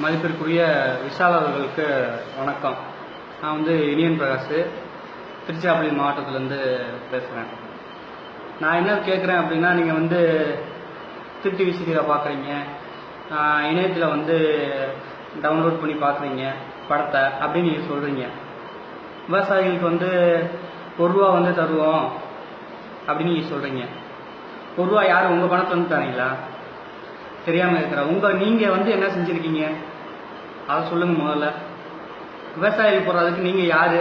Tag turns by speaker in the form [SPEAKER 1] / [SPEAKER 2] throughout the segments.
[SPEAKER 1] மதிப்பிற்குரிய விஷால் அவர்களுக்கு வணக்கம். நான் இனியன் பிரகாஷ், திருச்சிராப்பள்ளி மாவட்டத்திலேருந்து பேசுகிறேன். நான் என்ன கேட்குறேன் அப்படின்னா, நீங்கள் திருட்டி விசிடியில் பார்க்குறீங்க, இணையத்தில் டவுன்லோட் பண்ணி பார்க்குறீங்க படத்தை அப்படின்னு நீங்கள் சொல்கிறீங்க. விவசாயிகளுக்கு ₹1 தருவோம் அப்படின்னு நீங்கள் சொல்கிறீங்க. ₹1 யார் உங்கள் பணத்தை தரீங்களா? தெரியாமல் இருக்கிற நீங்கள் என்ன செஞ்சுருக்கீங்க அதை சொல்லுங்கள். முதல்ல விவசாயிகள் போடுறதுக்கு நீங்கள் யார்?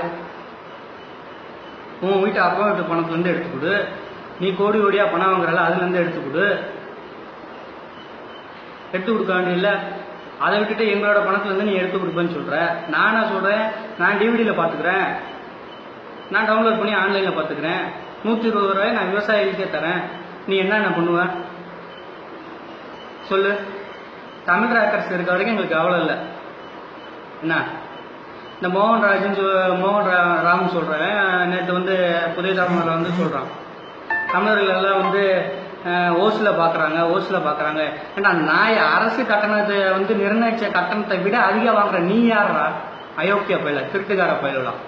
[SPEAKER 1] உன் வீட்டு அப்பா வீட்டு பணத்துலேருந்து எடுத்துக்கொடு. நீ கோடி கோடியாக பணம் வாங்குறல அதுலேருந்து எடுத்துக்கொடு. எடுத்து கொடுக்க வேண்டியதில்லை. அதை விட்டுட்டு எங்களோட பணத்துலேருந்து நீ எடுத்து கொடுப்பேன்னு சொல்கிற. நானா சொல்கிறேன், நான் டிவிடியில் பார்த்துக்கிறேன், நான் டவுன்லோட் பண்ணி ஆன்லைனில் பார்த்துக்கிறேன். ₹120 நான் விவசாயிகளுக்கே தரேன். நீ என்ன பண்ணுவேன் சொல்லு. தமிழ் ராக்கர்ஸ் இருக்க வரைக்கும் எங்களுக்கு கவலை இல்லை. என்ன இந்த மோகன் ராம் சொல்கிறேன், நேற்று புதிய தலைமுறையில் சொல்கிறான், தமிழர்கள் எல்லாம் ஓசில் பார்க்குறாங்க. ஏன்னா நாய் அரசு கட்டணத்தை நிர்ணயிச்ச கட்டணத்தை விட அதிகம் வாங்குற நீ யாரா? அயோக்கிய பயில, திருட்டுக்கார பயிலாம்.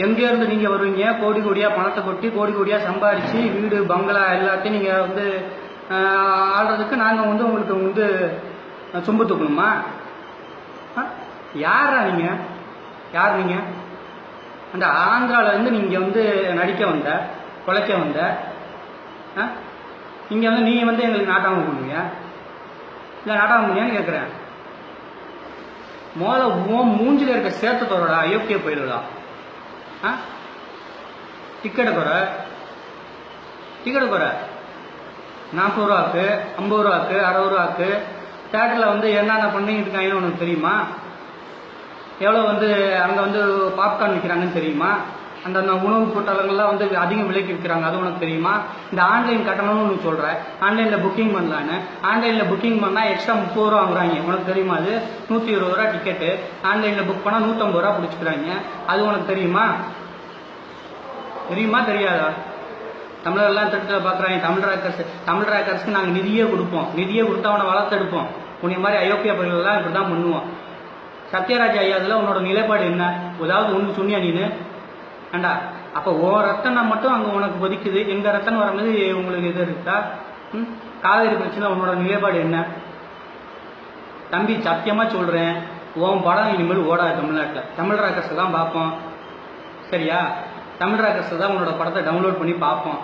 [SPEAKER 1] எங்கேருந்து நீங்கள் வருவீங்க? கோடி கோடியாக பணத்தை கொட்டி கோடி கோடியாக சம்பாதிச்சு வீடு பங்களா எல்லாத்தையும் நீங்கள் ஆடுறதுக்கு நாங்கள் உங்களுக்கு சொம்பு தூக்கணுமா? யாரா நீங்கள்? யார் நீங்கள்? அந்த ஆந்திராவிலேருந்து நீங்கள் நடிக்க வந்த, கொலைக்க வந்த, இங்கே நீ எங்களுக்கு நாட்டாமல் பண்ணுவீங்க இல்லை? நாட்டாமல் பண்ணியான்னு கேட்குறேன். முதல்ல மூஞ்சில் இருக்க சேர்த்தத்தோட அயோக்கிய போயிடுதா? டிக்கெட்டை குறை ₹40, ₹50, ₹60. தேட்டரில் என்னென்ன பண்ணிட்டு இருக்காங்கன்னு உனக்கு தெரியுமா? எவ்வளோ அங்கே பாப்கார்ன் விற்கிறாங்கன்னு தெரியுமா? அந்த உணவு பொருட்களெல்லாம் அதிகம் விலைக்கு விற்கிறாங்க, அது உனக்கு தெரியுமா? இந்த ஆன்லைன் கட்டணம்னு உனக்கு சொல்கிறேன், ஆன்லைனில் புக்கிங் பண்ணலான்னு. ஆன்லைனில் புக்கிங் பண்ணால் எக்ஸ்ட்ரா ₹30 வாங்குறாங்க, உனக்கு தெரியுமா? அது ₹120 டிக்கெட்டு. ஆன்லைனில் புக் பண்ணால் ₹150 பிடிச்சிக்கிறாங்க, அது உனக்கு தெரியுமா? தெரியாதா? தமிழர்லாம் திட்டத்தில் பார்க்குறாங்க. தமிழ் ராக்கர்ஸ்க்கு நாங்கள் நிதியே கொடுப்போம், நிதியே கொடுத்தா அவனை வளர்த்தெடுப்போம். உன்னை மாதிரி அயோக்கிய பயிர்களெல்லாம் இப்படி தான் பண்ணுவோம். சத்யராஜ் ஐயா அதில் உன்னோட நிலைப்பாடு என்ன? ஏதாவது ஒன்று சொன்னியா நீனு? ஏண்டா அப்போ ரத்தனை மட்டும் அங்கே உனக்கு கொதிக்குது, எங்கள் ரத்தனை வரும்போது உங்களுக்கு இது இருக்கா? காவேரி பிரச்சனை உன்னோட நிலைப்பாடு என்ன? தம்பி சத்தியமாக சொல்கிறேன், உன் படம் இனிமேல் ஓடாது தமிழ்நாட்டில். தமிழ் ராக்கர்ஸை தான் பார்ப்போம், சரியா? தமிழ் ராக்கர்ஸை தான் உன்னோட படத்தை டவுன்லோட் பண்ணி பார்ப்போம்.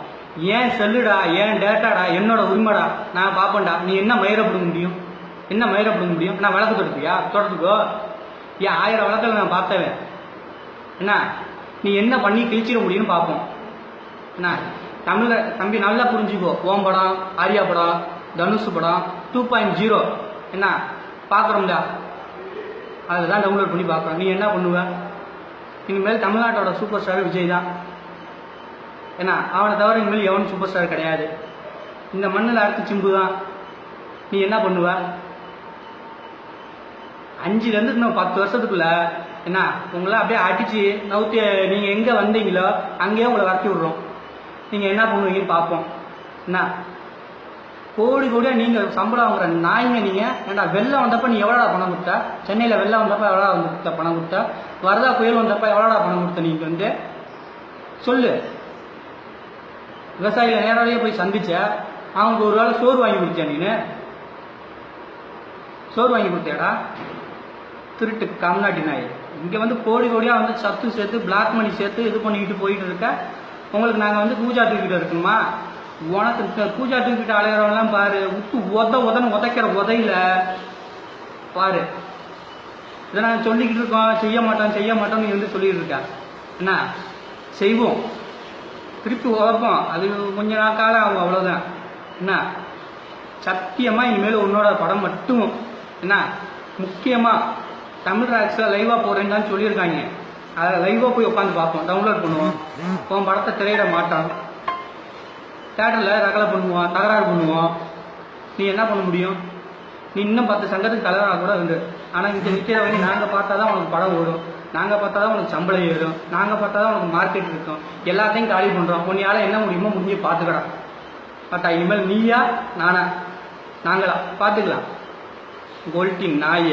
[SPEAKER 1] ஏன் செல்லுடா, ஏன் டேட்டாடா, என்னோட உரிமைடா, நான் பார்ப்பேன்டா. நீ என்ன மயிரப்படுங்க முடியும்? நான் விளக்கு தொடுப்பியா? தொடர்த்துக்கோ. ஏன் 1000 விளக்கில் நான் பார்த்தவன். என்ன நீ என்ன பண்ணி கிழிச்சிட முடியும்னு பார்ப்போம். என்ன தம்பி நல்லா புரிஞ்சுக்கோ. ஓம் படம், ஆர்யா படம், தனுஷ் படம் 2.0 என்ன பார்க்குறோம்டா, அதில் தான் டவுன்லோட் பண்ணி பார்க்குறோம். நீ என்ன பண்ணுவ? இனிமேல் தமிழ்நாட்டோட சூப்பர் ஸ்டார் விஜய் தான். ஏன்னா அவனை தவிர இனிமேல் எவனும் சூப்பர் ஸ்டார் கிடையாது. இந்த மண்ணில் அடுத்து சிம்பு தான். நீ என்ன பண்ணுவ? 5லேருந்து இன்னும் 10 வருஷத்துக்குள்ள என்ன உங்களை அப்படியே அடிச்சு நவுத்தி நீங்கள் எங்கே வந்தீங்களோ அங்கேயே உங்களை வரட்டி விடுறோம். நீங்கள் என்ன பண்ணுவீங்கன்னு பார்ப்போம். என்ன கோடி கோடியாக நீங்கள் சம்பளம் வாங்குற நாய்ங்க நீங்கள். ஏன்னா வெள்ளம் வந்தப்போ நீ எவ்வளோடா பணம் கொடுத்தா? சென்னையில் வெள்ளம் வந்தப்போ எவ்வளோடா பணம் கொடுத்தா? வரதா புயல் வந்தப்போ எவ்வளோடா பணம் கொடுத்த? நீங்கள் சொல்லு. விவசாயிகளை நேரடியாக போய் சந்திச்ச, அவங்க ஒரு வேளை சோறு வாங்கி கொடுத்தியா? நீனு சோறு வாங்கி கொடுத்தியாடா? திருட்டு கம்நாட்டி நாய். இங்கே கோடி கோடியாக சத்து சேர்த்து பிளாக் மணி சேர்த்து இது பண்ணிக்கிட்டு போயிட்டு இருக்க. உங்களுக்கு நாங்கள் பூஜா தூக்கிட்டு இருக்கணுமா? உனக்கு பூஜா தூக்கிட்டு அலையிறவெல்லாம் பாரு, உதன்னு உதைக்கிற உதையில பாரு. இதை நாங்கள் சொல்லிக்கிட்டு இருக்கோம், செய்ய மாட்டோம் நீ சொல்லிட்டு இருக்க. என்ன செய்வோம், திருப்பி உழைப்போம். அது கொஞ்ச நாள் காலம் ஆகும், அவ்வளோதான். என்ன சத்தியமாக இனிமேல் உன்னோட படம் மட்டும் என்ன முக்கியமாக தமிழ் ராக்ஸில் லைவாக போகிறேன்னு தான் சொல்லியிருக்காங்க. அதை லைவாக போய் உட்காந்து பார்ப்போம், டவுன்லோட் பண்ணுவோம். உன் படத்தை திரையிட மாட்டான், தேட்டரில் தகராறு பண்ணுவோம். நீ என்ன பண்ண முடியும்? நீ இன்னும் 10 சங்கத்துக்கு தலைவராக கூட இருந்து. ஆனால் இங்கே நிற்கிற வரைக்கும் நாங்கள் பார்த்தா தான் உனக்கு படம் ஓடும், நாங்கள் பார்த்தா தான் உனக்கு சம்பளம் ஏறும், நாங்கள் பார்த்தா தான் உனக்கு மார்க்கெட் இருக்கும். எல்லாத்தையும் காலி பண்ணுறோம். உன்னையால் என்ன முடியுமோ முடிஞ்சு பார்த்துக்கடா. பட்டா இனிமேல் நீயா நானா நாங்களா பார்த்துக்கலாம். கோல்டின் நாய